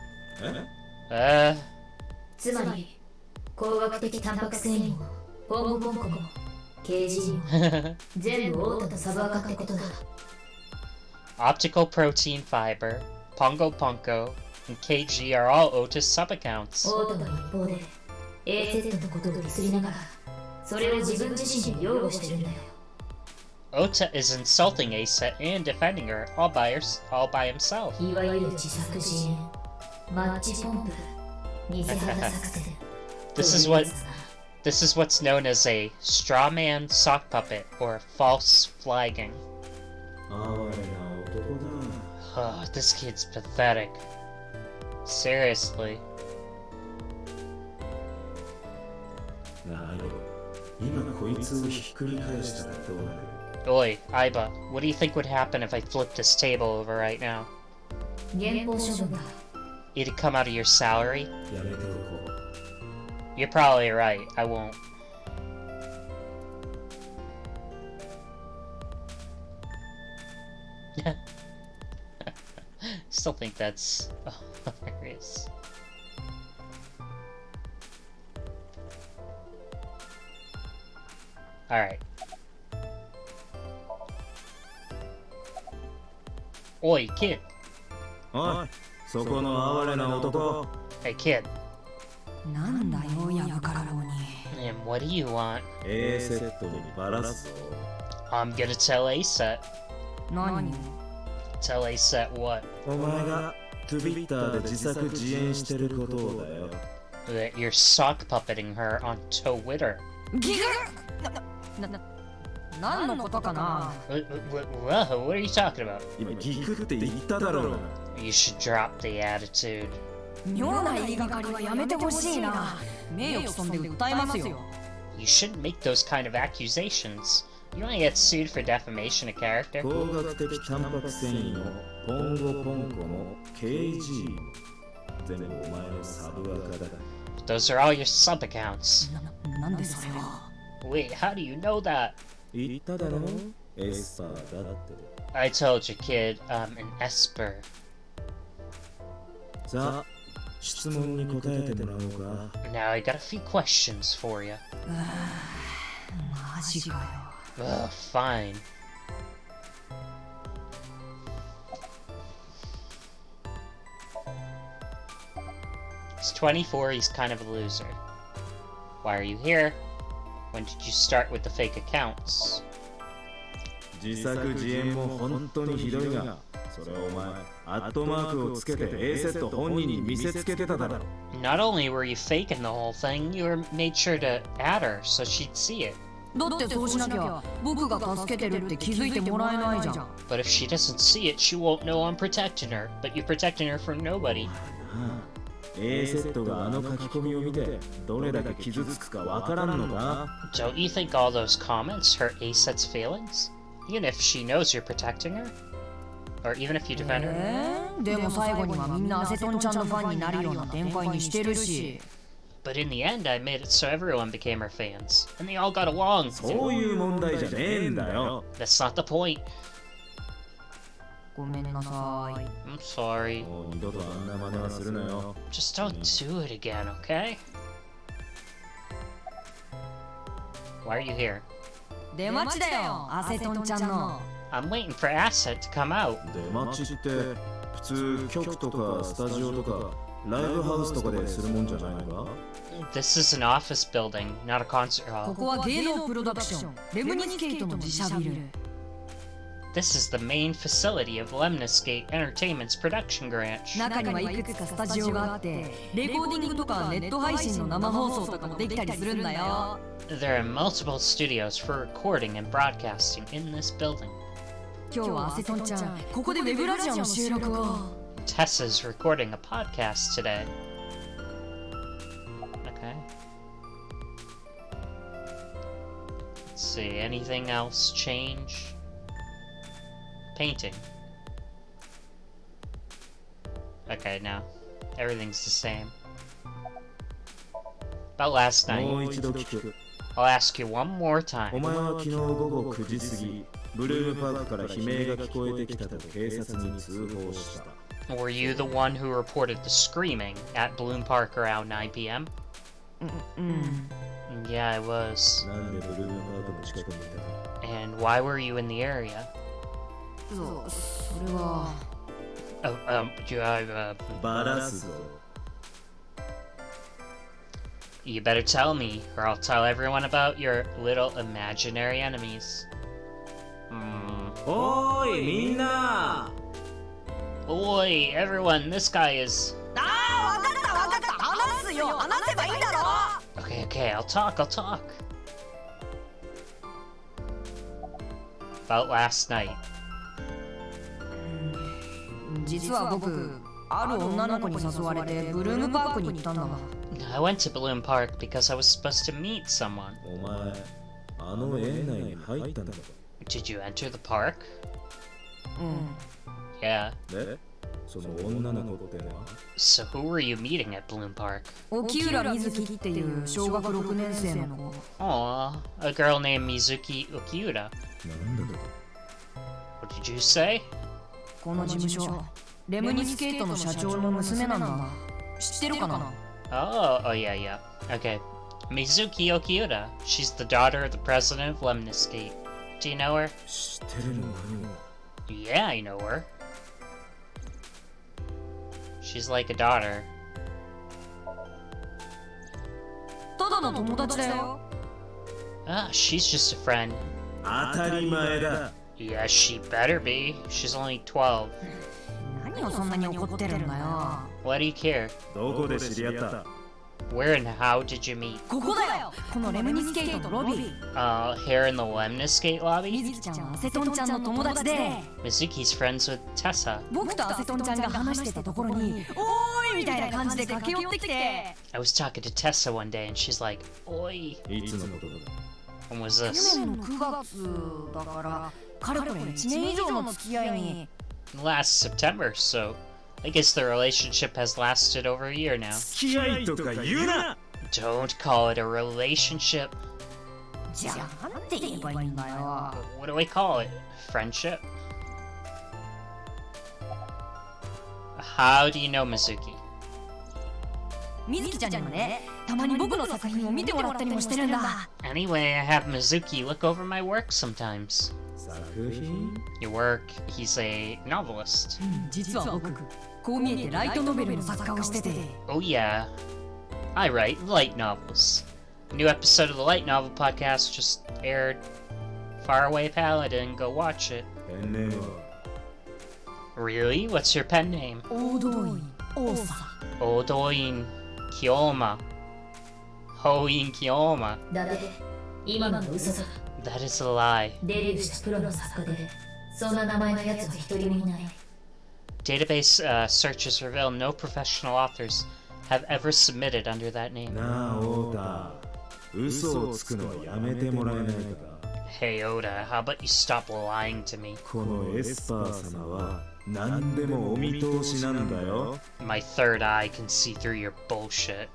つまり、工学的タンパク繊維も、ポンコも、KG も、全部オータとサブアカってことだ。Optical protein fiber, Pongo, and KG are all Ota's sub-accounts. オータの一方で、A セットのことをディスりながら、それを自分自身で擁護してるんだよ。 Ota is insulting Asa and defending her all by himself. いわゆる自作自演、マッチポンプ、偽旗作戦。 This is what's known as a straw man sock puppet or false flagging. 哀れな男だ。 Oh, this kid's pathetic. Seriously. なるほど。今こいつをひっくり返したらどうなる？ Oi, Aiba, what do you think would happen if I flipped this table over right now? 減俸処分だ。 It'd come out of your salary? やめておこう。 You're probably right, I won't. Still think that's hilarious. Alright. Oi, kid. おい、そこの哀れな男。 Hey, kid. なんだよ、やぶからぼうに。 And what do you want? A セットにバラすぞ。 I'm gonna tell Aset. 何？ Tell Aset what? お前が Twitter で自作自演してることをだよ。 That you're sock puppeting her on Twitter. ギグ！何のことかな？ What are you talking about? 今ギクって言っただろうが。 You should drop the attitude. 妙な言いがかりはやめてほしいな。名誉毀損で訴えますよ。 You shouldn't make those kind of accusations. You don't get sued for defamation of character. 光学的タンパク繊維のポンゴポンコの KG 全部お前のサブアカだ。 Those are all your sub accounts. なんでそれは？ Wait, how do you know that? 言っただろエスパーだって。 I told you, kid, I'm an Esper. さあ、質問に答えてもらおうか。 Now I got a few questions for you. マジかよ。 Ugh, fine. He's 24, he's kind of a loser. Why are you here? When did you start with the fake accounts? 自作自演も本当にひどいが、それをお前、アットマークをつけて A セット本人に見せつけてただろ。 Not only were you faking the whole thing, you made sure to add her so she'd see it. だってそうしなきゃ僕が助けてるって気づいてもらえないじゃん。 But if she doesn't see it, she won't know I'm protecting her. But you're protecting her from nobody. A セットがあの書き込みを見て、どれだけ傷つくかわからんのか？ Don't you think all those comments hurt Aset's feelings? Even if she knows you're protecting her? Or even if you defend her? でも最後にはみんなアセトンちゃんのファンになるような展開にしてるし。 But in the end, I made it so everyone became her fans. And they all got along. そういう問題じゃねえんだよ。 That's not the point. ごめんなさい。 I'm sorry. もう二度とあんな真似はするなよ。 Just don't do it again, okay? Why are you here? 出待ちだよ、アセトンちゃんの。 I'm waiting for Asset to come out. 出待ちって普通局とかスタジオとかライブハウスとかでするもんじゃないのか？ This is an office building, not a concert こ hall. こは芸能プロダクション、レムニスケートの自社ビル。 This is the main facility of Lemniscate Entertainment's production branch. 中にはいくつかスタジオがあって、レコーディングとかネット配信の生放送とかもできたりするんだよ。 There are multiple studios for recording and broadcasting in this building. 今日はアセトンちゃん、ここでウェブラジオの収録を。 Tessa's recording a podcast today. Okay. Let's see, anything else change? Painting. Okay, now everything's the same. About last もう night. 一度聞く。 I'll ask you one more お time. 前は昨日午後9時過ぎ、ブルームパークから悲鳴が聞こえてきたと警察に通報した。 Were you the one who reported the screaming at Bloom Park around 9 p.m.? うん。 Yeah, I was. なんでブルームパークの近くにいたか？ And why were you in the area? それは。 Do I, バラすぞ。You better tell me, or I'll tell everyone about your little imaginary enemies. Oi, minna! Oi, everyone, this guy is... Okay, I'll talk. About last night. 実は僕、ある女の子に誘われてブルームパークに行ったんだが。I went to Bloom Park because I was supposed to meet someone. お前、あの園内に入ったんだろ。 Did you enter the park? うん。 Yeah. で、その女の子ってのは So who were you meeting at Bloom Park? 沖浦瑞希っていう小学6年生の子。Aw, a girl named Mizuki Okiura. なんだと What did you say? この事務所、レムニスケートの社長の娘なんだ。知ってるかな？ Oh, yeah. Okay. Mizuki Okiura. She's the daughter of the president of Lemniscate. Do you know her? 知ってるのかよ。 Yeah, I know her. She's like a daughter. ただの友達だよ。 Ah, she's just a friend. 当たり前だ。 Yeah, she better be. She's only 12. 何をそんなに怒ってるんだよ。 Why do you care? どこで知り合った Where and how did you meet? ここだよ。このレムニスケートのロビー。Here in the Lemniscate lobby? みずきちゃんはアセトンちゃんの友達で、 Mizuki's friends with Tesa. 僕とアセトンちゃんが話してたところに、おーいみたいな感じで駆け寄ってきて。 I was talking to Tesa one day and she's like, Oi. いつのことだ When was 去 this? 年の9月だから、かれこれ1年以上の付き合いに。 Last September, so I guess the relationship has lasted over a year now. 付き合いとか言うな Don't call it a relationship. じゃあなんて言えばいいんだよ。 What do I call it? Friendship? How do you know Mizuki? みずきちゃんにもね、たまに僕の作品を見てもらったりもしてるんだ。 Anyway, I have Mizuki look over my work sometimes. 作品 Your work, he's a novelist. 実は僕、こう見えてライトノベルの作家をしてて。 Oh yeah, I write light novels. A new episode of the Light Novel Podcast just aired. Faraway Paladin, go watch it. ペンネームは Really? What's your pen name? 大動員、王さ。 Odoin Kioma. Hoin Kioma. だって今のは嘘だ。 That is a lie. デビューしたプロの作家でそんな名前のやつは一人もいない。 Database searches reveal no professional authors have ever submitted under that name. なあ太田嘘をつくのはやめてもらえないか Hey Oda, how about you stop lying to me? このエスパー様は何でもお見通しなんだよ My third eye can see through your bullshit.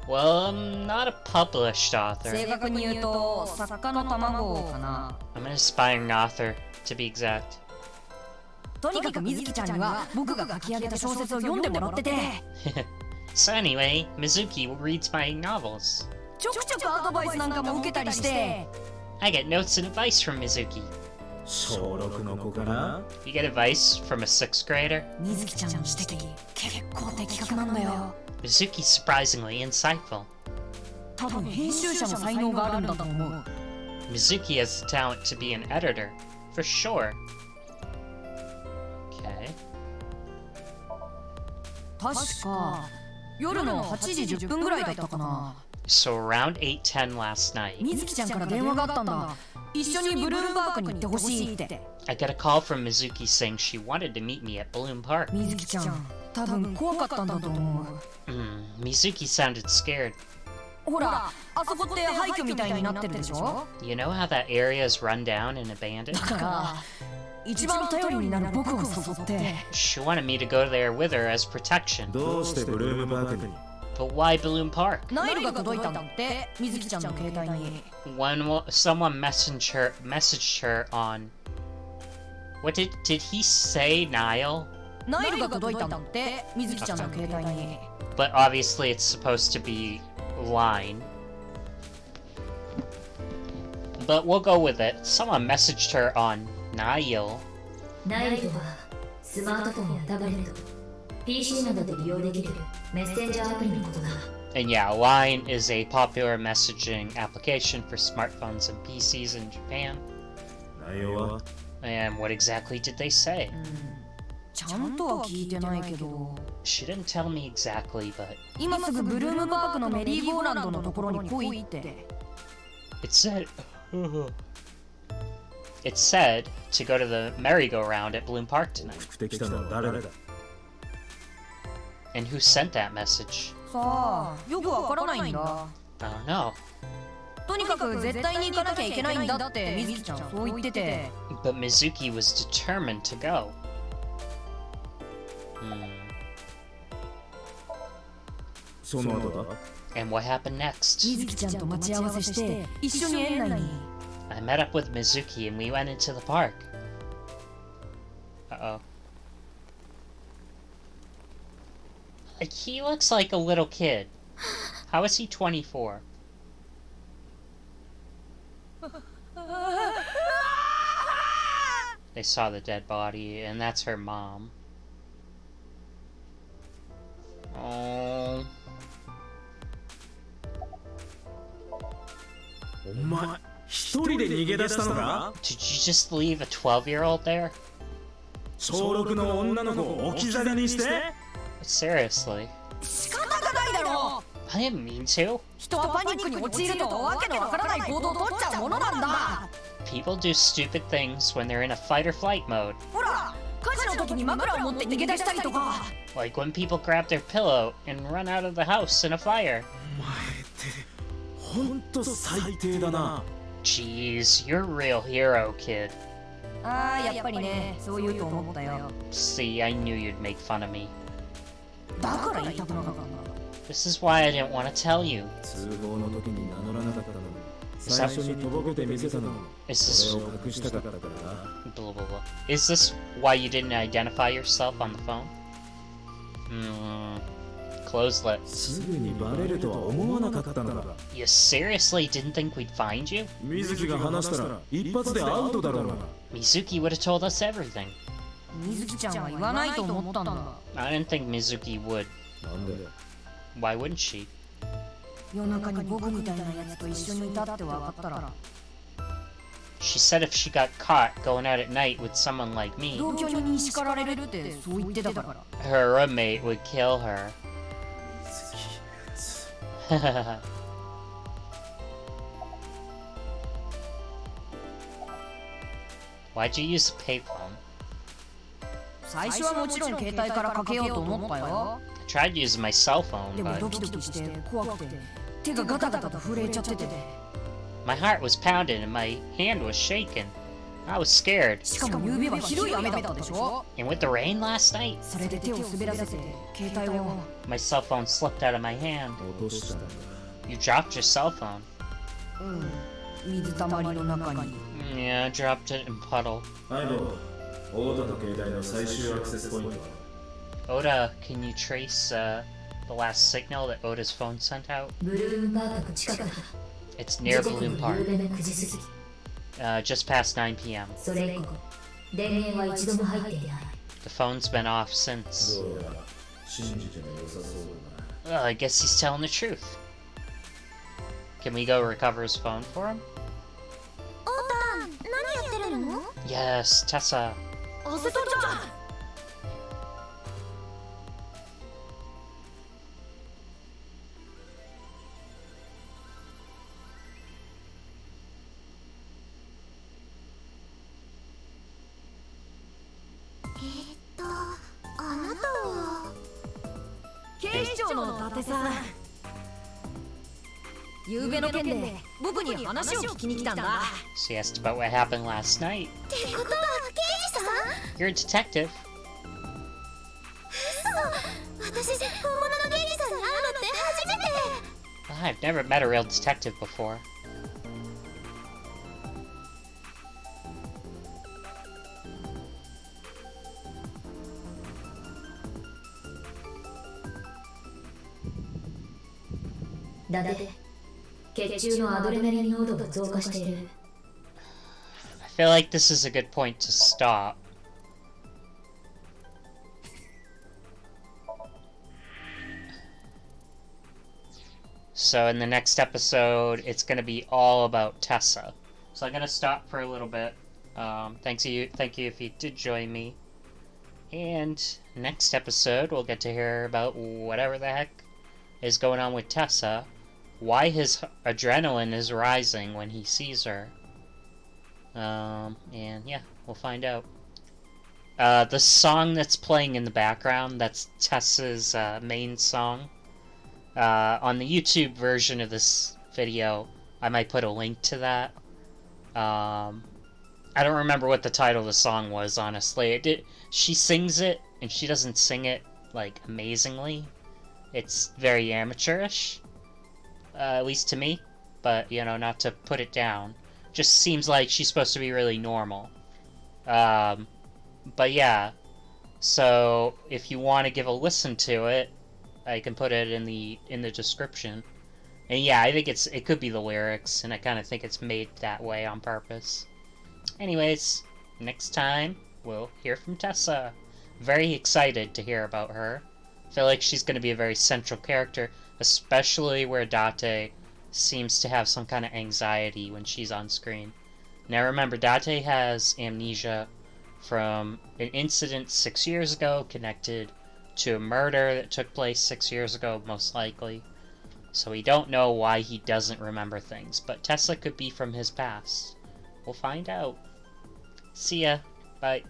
Well, I'm not a published 正 author. 確に言うと、作家の卵かな。 I'm an aspiring author, to be exact. とにかくみずきちゃんには僕が書き上げた小説を読んでもらってて、 So anyway, Mizuki reads my novels. ちょくちょくアドバイスなんかも受けたりして、 I get notes and advice from Mizuki. 小6の子かな You get advice from a 6th grader? みずきちゃんの指摘、結構的確なんだよ。 Mizuki's surprisingly insightful. 多分編集者の才能があるんだと思う。 Mizuki has the talent to be an editor, for sure. Okay. 確か夜の8時10分ぐらいだったかな。 So around 8:10 last night, みずきちゃんから電話があったんだ。一緒にブルームパークに行ってほしいって。 I got a call from Mizuki saying she wanted to meet me at Bloom Park. みずきちゃん、多分怖かったんだと思う。Mizuki sounded scared. ほら、あそこって廃墟みたいになってるでしょ。 You know how that area is run down and abandoned? だから一番頼りになる僕を誘って。 She wanted me to go there with her as protection. どうしてブルームパークに But why Bloom Park? ナイルが届いたんだって、みずきちゃんの携帯に。 Someone messaged her on. What did he say, Niall? ナイルが届いたんだって、みずきちゃんの携帯に。 But obviously it's supposed to be line. But we'll go with it. Someone messaged her on Niall. ナイルとはスマートフォンやタブレット、PC などで利用できるメッセンジャーアプリのことだ。 And yeah, Line is a popular messaging application for smartphones and PCs in Japan. 内容は And what exactly did they say? ちゃんとは聞いてないけど、 She didn't tell me exactly, but 今すぐブルームパークのメリーゴーランドのところに来いって。 it said it said to go to the merry-go-round at Bloom Park tonight. 送ってきたのは誰だ And who sent that message? さあ、よくわからないんだ。 I don't know. とにかく絶対に行かなきゃいけないんだってみずきちゃんそう言ってて。 But Mizuki was determined to go. Hmm. その後だ And what happened next? みずきちゃんと待ち合わせして一緒に園内に。 I met up with Mizuki and we went into the park. Uh-oh. Like, he looks like a little kid. How is he 24? They saw the dead body, and that's her mom. Oh. お前一人で逃げ出したのか Did you just leave a 12-year-old there? 小6の女の子を置き去りにして Seriously? 仕方がないだろう。 I didn't mean to. 人はパニックに陥るとわけのわからない行動を取っちゃうものなんだ。 People do stupid things when they're in a fight or flight mode. ほら、火事の時に枕を持って逃げ出したりとか。 Like when people grab their pillow and run out of the house in a fire. お前ってほんと最低だな Jeez, you're a real hero, kid. ああ、やっぱりね、そう言うと思ったよ。 See, I knew you'd make fun of me. だから言いたくなかったんだ。 This is why I didn't want to tell you. 通報の時に名乗らなかったのに最初にとぼけて見せたのも Is そ this れを隠したかったからな blah blah blah? Is this why you didn't identify yourself on the phone? Closed lips. すぐにバレるとは思わなかったのか You seriously didn't think we'd find you? 水木が話したら一発でアウトだろうが Mizuki would have told us everything. みずきちゃんは言わないと思ったんだ。 I didn't think Mizuki would. なんで Why wouldn't she? 夜中に僕みたいなやつと一緒にいたって分かったら、 She said if she got caught going out at night with someone like me, 同居人に叱られるってそう言ってたから。 her roommate would kill her. Why'd you use a payphone? 最初はもちろん携帯からかけようと思ったよ。 I tried using my cell phone, でも but ドキドキして怖くて手がガタガタと震えちゃってて。 my heart was pounding and my hand was shaking. I was scared. しかも夕べはひどい雨だったでしょ。 And with the rain last night, それで手を滑らせて携帯を。 my cell phone slipped out of my hand. 落としたんだ You dropped your cell phone. 水たまりの中に。 Yeah, I dropped it in puddle. 相棒太田の携帯の最終アクセスポイントは Oda, can you trace the last signal that Oda's phone sent out? ブルームパークの近くだ。 It's 時 near 刻 Bloom は夕 Park, べの9時過ぎ。 just past 9 p.m. それ以降、電源は一度も入っていない。 The phone's been off since. どうやら信じても良さそうだな I guess he's telling the truth. Can we go recover his phone for him? オータン、何やってるの？ Yes, Tessa. あせとちゃん。あなたは警視庁の伊達さん。夕べの件で僕に話を聞きに来たんだ。 She asked about what happened last night. ってことは刑事さん？ You're a detective. 私、本物の刑事さんに会うのって初めて。 I've never met a real detective before. だって血中のアドレナリン濃度が増加している。 I feel like this is a good point to stop. So in the next episode, it's going to be all about Tesa. So I'm going to stop for a little bit. Thank you if you did join me. And next episode, we'll get to hear about whatever the heck is going on with Tesa, why his adrenaline is rising when he sees her. And yeah, we'll find out. The song that's playing in the background, that's Tessa's main song. On the YouTube version of this video, I might put a link to that. I don't remember what the title of the song was, honestly. She sings it, and she doesn't sing it, like, amazingly. It's very amateurish, at least to me. But, you know, not to put it down. Just seems like she's supposed to be really normal. But yeah, so if you want to give a listen to it, I can put it in the description. And yeah, I think it could be the lyrics, and I kind of think it's made that way on purpose. Anyways, next time we'll hear from Tesa. Very excited to hear about her. I feel like she's going to be a very central character, especially where Date seems to have some kind of anxiety when she's on screen. Now remember, Date has amnesia from an incident 6 years ago connected to a murder that took place 6 years ago, most likely. So we don't know why he doesn't remember things, but Tesa could be from his past. We'll find out. See ya. Bye.